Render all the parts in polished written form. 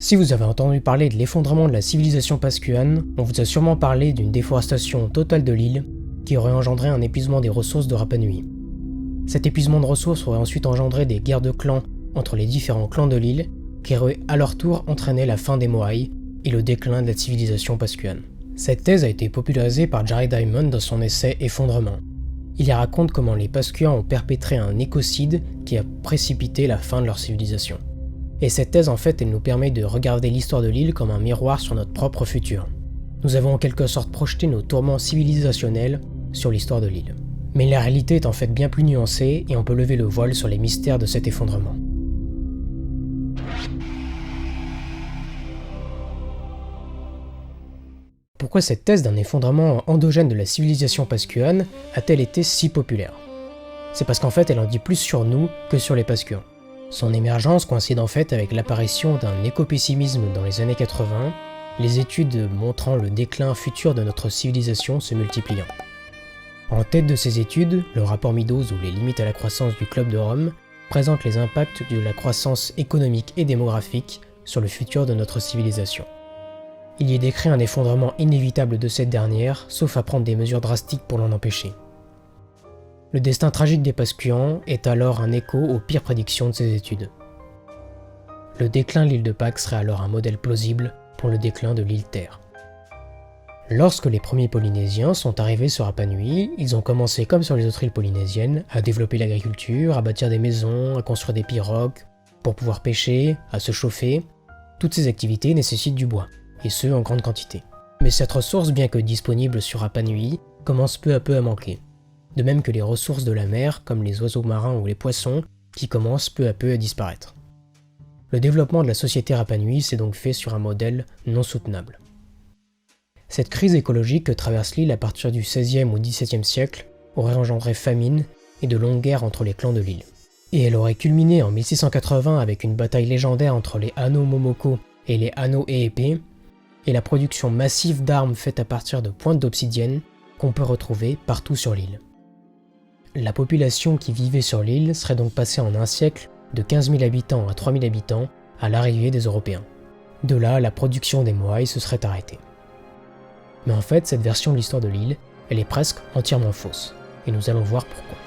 Si vous avez entendu parler de l'effondrement de la civilisation pascuane, on vous a sûrement parlé d'une déforestation totale de l'île qui aurait engendré un épuisement des ressources de Rapa Nui. Cet épuisement de ressources aurait ensuite engendré des guerres de clans entre les différents clans de l'île qui auraient à leur tour entraîné la fin des Moai et le déclin de la civilisation pascuane. Cette thèse a été popularisée par Jared Diamond dans son essai Effondrement. Il y raconte comment les Pascuans ont perpétré un écocide qui a précipité la fin de leur civilisation. Et cette thèse en fait, elle nous permet de regarder l'histoire de l'île comme un miroir sur notre propre futur. Nous avons en quelque sorte projeté nos tourments civilisationnels sur l'histoire de l'île. Mais la réalité est en fait bien plus nuancée et on peut lever le voile sur les mystères de cet effondrement. Pourquoi cette thèse d'un effondrement endogène de la civilisation pascuane a-t-elle été si populaire? C'est parce qu'en fait elle en dit plus sur nous que sur les Pascuans. Son émergence coïncide en fait avec l'apparition d'un éco-pessimisme dans les années 80, les études montrant le déclin futur de notre civilisation se multipliant. En tête de ces études, le rapport Meadows ou les limites à la croissance du Club de Rome présente les impacts de la croissance économique et démographique sur le futur de notre civilisation. Il y est décrit un effondrement inévitable de cette dernière, sauf à prendre des mesures drastiques pour l'en empêcher. Le destin tragique des Pascuans est alors un écho aux pires prédictions de ces études. Le déclin de l'île de Pâques serait alors un modèle plausible pour le déclin de l'île Terre. Lorsque les premiers Polynésiens sont arrivés sur Rapa Nui, ils ont commencé comme sur les autres îles polynésiennes à développer l'agriculture, à bâtir des maisons, à construire des pirogues, pour pouvoir pêcher, à se chauffer. Toutes ces activités nécessitent du bois, et ce en grande quantité. Mais cette ressource, bien que disponible sur Rapa Nui, commence peu à peu à manquer. De même que les ressources de la mer, comme les oiseaux marins ou les poissons, qui commencent peu à peu à disparaître. Le développement de la société Rapa Nui s'est donc fait sur un modèle non soutenable. Cette crise écologique que traverse l'île à partir du XVIe ou XVIIe siècle aurait engendré famine et de longues guerres entre les clans de l'île. Et elle aurait culminé en 1680 avec une bataille légendaire entre les Ano Momoko et les Ano Eepe, et la production massive d'armes faites à partir de pointes d'obsidienne qu'on peut retrouver partout sur l'île. La population qui vivait sur l'île serait donc passée en un siècle de 15 000 habitants à 3 000 habitants à l'arrivée des Européens. De là, la production des Moai se serait arrêtée. Mais en fait, cette version de l'histoire de l'île, elle est presque entièrement fausse, et nous allons voir pourquoi.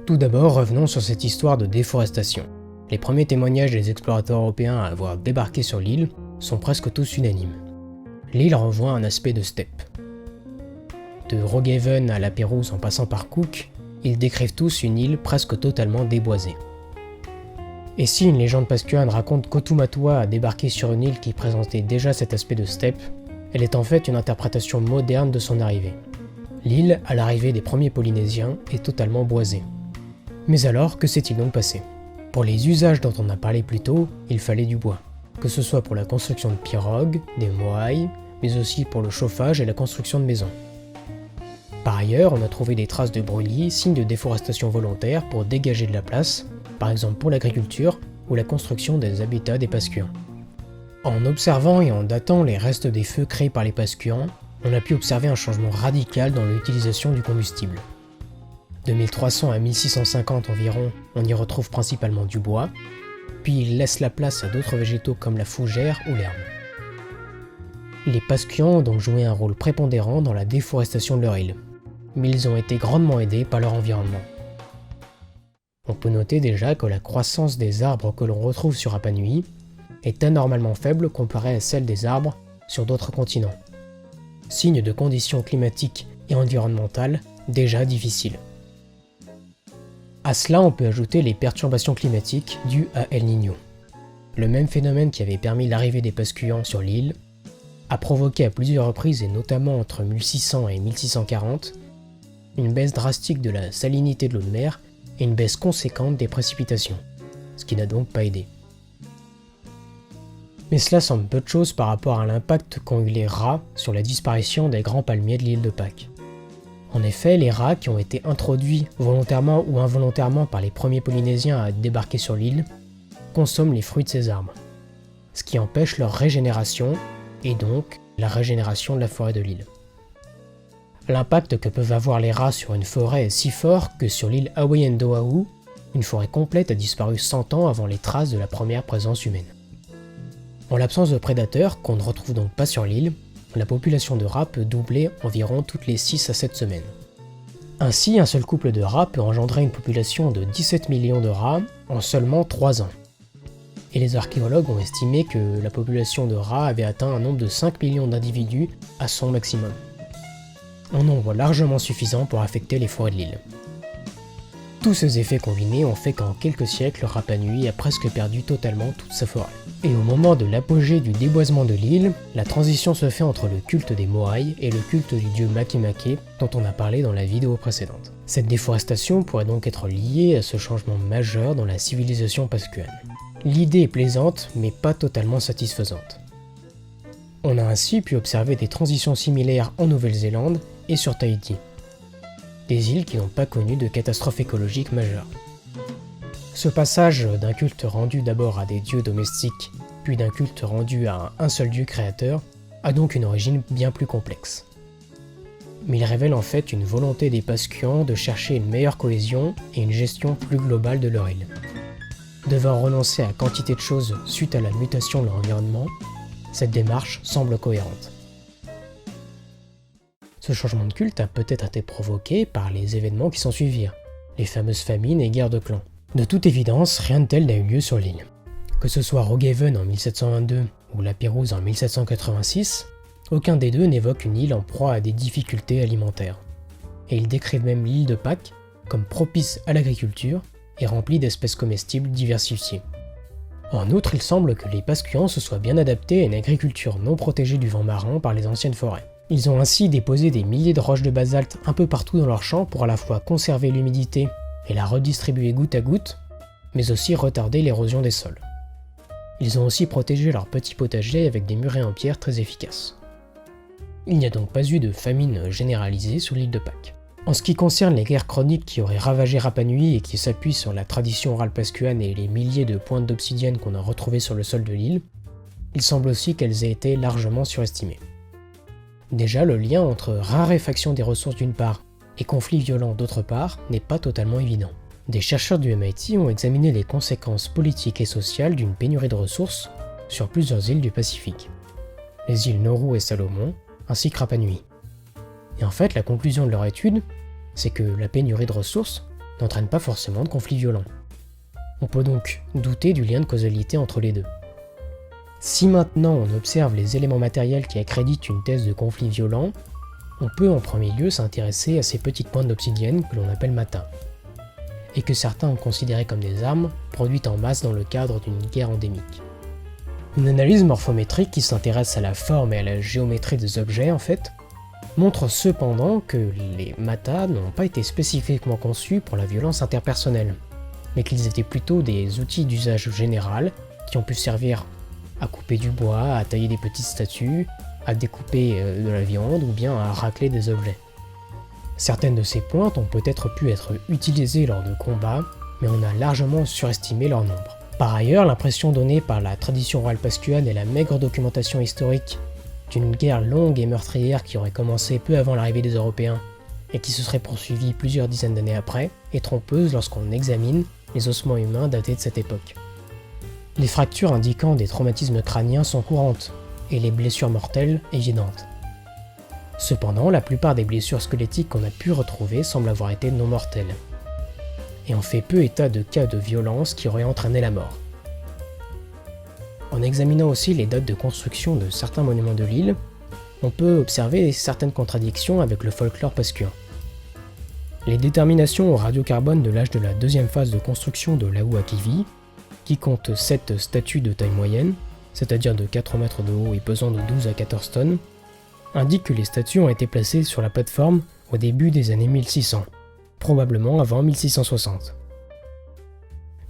Tout d'abord, revenons sur cette histoire de déforestation. Les premiers témoignages des explorateurs européens à avoir débarqué sur l'île sont presque tous unanimes. L'île renvoie un aspect de steppe. De Roggeveen à la Pérouse en passant par Cook, ils décrivent tous une île presque totalement déboisée. Et si une légende pascuane raconte qu'Otumatua a débarqué sur une île qui présentait déjà cet aspect de steppe, elle est en fait une interprétation moderne de son arrivée. L'île, à l'arrivée des premiers Polynésiens, est totalement boisée. Mais alors, que s'est-il donc passé? Pour les usages dont on a parlé plus tôt, il fallait du bois, que ce soit pour la construction de pirogues, des moai, mais aussi pour le chauffage et la construction de maisons. Par ailleurs, on a trouvé des traces de brûlis, signes de déforestation volontaire pour dégager de la place, par exemple pour l'agriculture ou la construction des habitats des Pascuans. En observant et en datant les restes des feux créés par les Pascuans, on a pu observer un changement radical dans l'utilisation du combustible. De 1300 à 1650 environ, on y retrouve principalement du bois, puis il laisse la place à d'autres végétaux comme la fougère ou l'herbe. Les Pascuans ont donc joué un rôle prépondérant dans la déforestation de leur île, mais ils ont été grandement aidés par leur environnement. On peut noter déjà que la croissance des arbres que l'on retrouve sur Rapa Nui est anormalement faible comparée à celle des arbres sur d'autres continents, signe de conditions climatiques et environnementales déjà difficiles. À cela, on peut ajouter les perturbations climatiques dues à El Niño. Le même phénomène qui avait permis l'arrivée des Pascuans sur l'île a provoqué à plusieurs reprises, et notamment entre 1600 et 1640, une baisse drastique de la salinité de l'eau de mer et une baisse conséquente des précipitations, ce qui n'a donc pas aidé. Mais cela semble peu de choses par rapport à l'impact qu'ont eu les rats sur la disparition des grands palmiers de l'île de Pâques. En effet, les rats qui ont été introduits volontairement ou involontairement par les premiers Polynésiens à débarquer sur l'île consomment les fruits de ces arbres, ce qui empêche leur régénération et donc la régénération de la forêt de l'île. L'impact que peuvent avoir les rats sur une forêt est si fort que sur l'île hawaïenne d'Oahu, une forêt complète a disparu 100 ans avant les traces de la première présence humaine. En l'absence de prédateurs, qu'on ne retrouve donc pas sur l'île, la population de rats peut doubler environ toutes les 6 à 7 semaines. Ainsi, un seul couple de rats peut engendrer une population de 17 millions de rats en seulement 3 ans. Et les archéologues ont estimé que la population de rats avait atteint un nombre de 5 millions d'individus à son maximum. Un nombre largement suffisant pour affecter les forêts de l'île. Tous ces effets combinés ont fait qu'en quelques siècles, Rapa Nui a presque perdu totalement toute sa forêt. Et au moment de l'apogée du déboisement de l'île, la transition se fait entre le culte des Moai et le culte du dieu Makemake dont on a parlé dans la vidéo précédente. Cette déforestation pourrait donc être liée à ce changement majeur dans la civilisation pascuane. L'idée est plaisante, mais pas totalement satisfaisante. On a ainsi pu observer des transitions similaires en Nouvelle-Zélande et sur Tahiti. Des îles qui n'ont pas connu de catastrophe écologique majeure. Ce passage d'un culte rendu d'abord à des dieux domestiques, puis d'un culte rendu à un seul dieu créateur, a donc une origine bien plus complexe. Mais il révèle en fait une volonté des Pascuans de chercher une meilleure cohésion et une gestion plus globale de leur île. Devant renoncer à quantité de choses suite à la mutation de leur environnement, cette démarche semble cohérente. Ce changement de culte a peut-être été provoqué par les événements qui s'en suivirent, les fameuses famines et guerres de clans. De toute évidence, rien de tel n'a eu lieu sur l'île. Que ce soit Rogueven en 1722 ou La Pérouse en 1786, aucun des deux n'évoque une île en proie à des difficultés alimentaires. Et il décrit même l'île de Pâques comme propice à l'agriculture et remplie d'espèces comestibles diversifiées. En outre, il semble que les Pascuans se soient bien adaptés à une agriculture non protégée du vent marin par les anciennes forêts. Ils ont ainsi déposé des milliers de roches de basalte un peu partout dans leurs champs pour à la fois conserver l'humidité et la redistribuer goutte à goutte, mais aussi retarder l'érosion des sols. Ils ont aussi protégé leurs petits potagers avec des murets en pierre très efficaces. Il n'y a donc pas eu de famine généralisée sur l'île de Pâques. En ce qui concerne les guerres chroniques qui auraient ravagé Rapa Nui et qui s'appuient sur la tradition orale pascuane et les milliers de pointes d'obsidienne qu'on a retrouvées sur le sol de l'île, il semble aussi qu'elles aient été largement surestimées. Déjà, le lien entre raréfaction des ressources d'une part et conflits violents d'autre part n'est pas totalement évident. Des chercheurs du MIT ont examiné les conséquences politiques et sociales d'une pénurie de ressources sur plusieurs îles du Pacifique, les îles Nauru et Salomon, ainsi que Rapa Nui. Et en fait, la conclusion de leur étude, c'est que la pénurie de ressources n'entraîne pas forcément de conflits violents. On peut donc douter du lien de causalité entre les deux. Si maintenant on observe les éléments matériels qui accréditent une thèse de conflit violent, on peut en premier lieu s'intéresser à ces petites pointes d'obsidienne que l'on appelle mata, et que certains ont considérées comme des armes produites en masse dans le cadre d'une guerre endémique. Une analyse morphométrique qui s'intéresse à la forme et à la géométrie des objets, en fait, montre cependant que les mata n'ont pas été spécifiquement conçus pour la violence interpersonnelle, mais qu'ils étaient plutôt des outils d'usage général qui ont pu servir à couper du bois, à tailler des petites statues, à découper de la viande ou bien à racler des objets. Certaines de ces pointes ont peut-être pu être utilisées lors de combats, mais on a largement surestimé leur nombre. Par ailleurs, l'impression donnée par la tradition orale pascuane et la maigre documentation historique d'une guerre longue et meurtrière qui aurait commencé peu avant l'arrivée des Européens et qui se serait poursuivie plusieurs dizaines d'années après est trompeuse lorsqu'on examine les ossements humains datés de cette époque. Les fractures indiquant des traumatismes crâniens sont courantes, et les blessures mortelles évidentes. Cependant, la plupart des blessures squelettiques qu'on a pu retrouver semblent avoir été non mortelles. Et on fait peu état de cas de violence qui auraient entraîné la mort. En examinant aussi les dates de construction de certains monuments de l'île, on peut observer certaines contradictions avec le folklore pascuan. Les déterminations au radiocarbone de l'âge de la deuxième phase de construction de l'Ahuakivi, qui compte 7 statues de taille moyenne, c'est-à-dire de 4 mètres de haut et pesant de 12 à 14 tonnes, indiquent que les statues ont été placées sur la plateforme au début des années 1600, probablement avant 1660.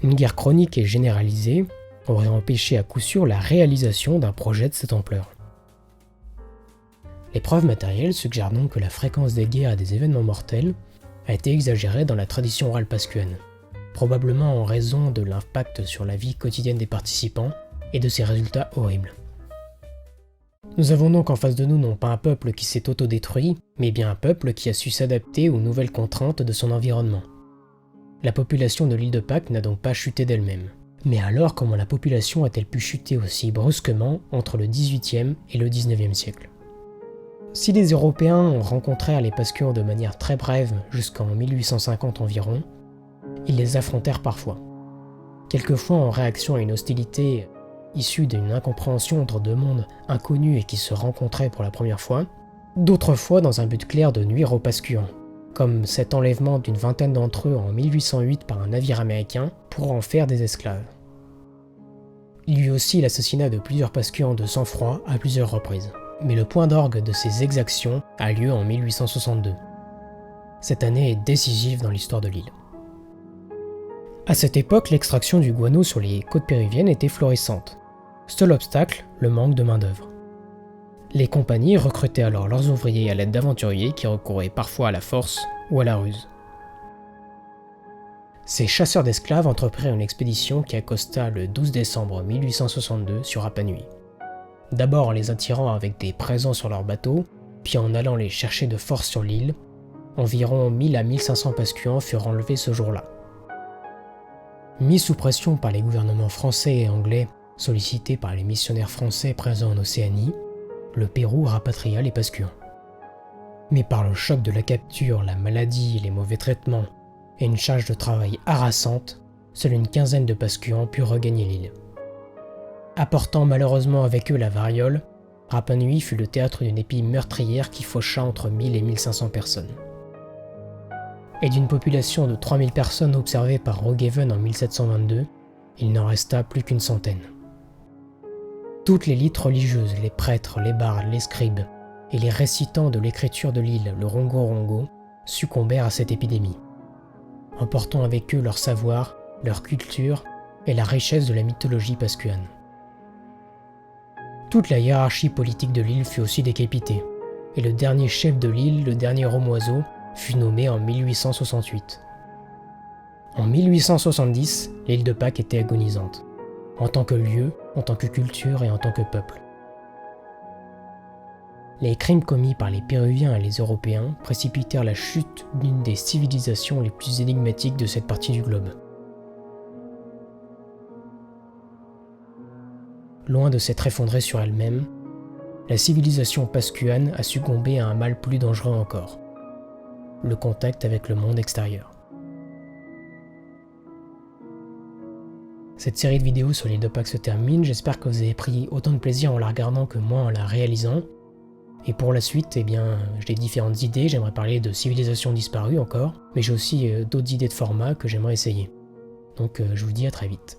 Une guerre chronique et généralisée aurait empêché à coup sûr la réalisation d'un projet de cette ampleur. Les preuves matérielles suggèrent donc que la fréquence des guerres et des événements mortels a été exagérée dans la tradition orale pascuane, probablement en raison de l'impact sur la vie quotidienne des participants et de ses résultats horribles. Nous avons donc en face de nous non pas un peuple qui s'est autodétruit, mais bien un peuple qui a su s'adapter aux nouvelles contraintes de son environnement. La population de l'île de Pâques n'a donc pas chuté d'elle-même. Mais alors, comment la population a-t-elle pu chuter aussi brusquement entre le XVIIIe et le XIXe siècle? Si les Européens rencontrèrent les Pascuans de manière très brève jusqu'en 1850 environ, ils les affrontèrent parfois. Quelquefois en réaction à une hostilité issue d'une incompréhension entre deux mondes inconnus et qui se rencontraient pour la première fois, d'autres fois dans un but clair de nuire aux Pascuans, comme cet enlèvement d'une vingtaine d'entre eux en 1808 par un navire américain pour en faire des esclaves. Il y eut aussi l'assassinat de plusieurs Pascuans de sang-froid à plusieurs reprises. Mais le point d'orgue de ces exactions a lieu en 1862. Cette année est décisive dans l'histoire de l'île. À cette époque, l'extraction du guano sur les côtes péruviennes était florissante. Seul obstacle, le manque de main-d'œuvre. Les compagnies recrutaient alors leurs ouvriers à l'aide d'aventuriers qui recouraient parfois à la force ou à la ruse. Ces chasseurs d'esclaves entreprirent une expédition qui accosta le 12 décembre 1862 sur Rapa Nui. D'abord en les attirant avec des présents sur leur bateau, puis en allant les chercher de force sur l'île, environ 1000 à 1500 Pascuans furent enlevés ce jour-là. Mis sous pression par les gouvernements français et anglais, sollicités par les missionnaires français présents en Océanie, le Pérou rapatria les Pascuans. Mais par le choc de la capture, la maladie, les mauvais traitements et une charge de travail harassante, seule une quinzaine de Pascuans purent regagner l'île. Apportant malheureusement avec eux la variole, Rapa Nui fut le théâtre d'une épidémie meurtrière qui faucha entre 1000 et 1500 personnes. Et d'une population de 3000 personnes observées par Roggeveen en 1722, il n'en resta plus qu'une centaine. Toutes les lites religieuses, les prêtres, les bardes, les scribes et les récitants de l'écriture de l'île, le rongo-rongo, succombèrent à cette épidémie, emportant avec eux leur savoir, leur culture et la richesse de la mythologie pascuane. Toute la hiérarchie politique de l'île fut aussi décapitée, et le dernier chef de l'île, le dernier Romoiseau, fut nommé en 1868. En 1870, l'île de Pâques était agonisante, en tant que lieu, en tant que culture et en tant que peuple. Les crimes commis par les Péruviens et les Européens précipitèrent la chute d'une des civilisations les plus énigmatiques de cette partie du globe. Loin de s'être effondrée sur elle-même, la civilisation pascuane a succombé à un mal plus dangereux encore, le contact avec le monde extérieur. Cette série de vidéos sur l'île de Pâques se termine, j'espère que vous avez pris autant de plaisir en la regardant que moi en la réalisant. Et pour la suite, j'ai différentes idées, j'aimerais parler de civilisations disparues encore, mais j'ai aussi d'autres idées de format que j'aimerais essayer. Donc je vous dis à très vite.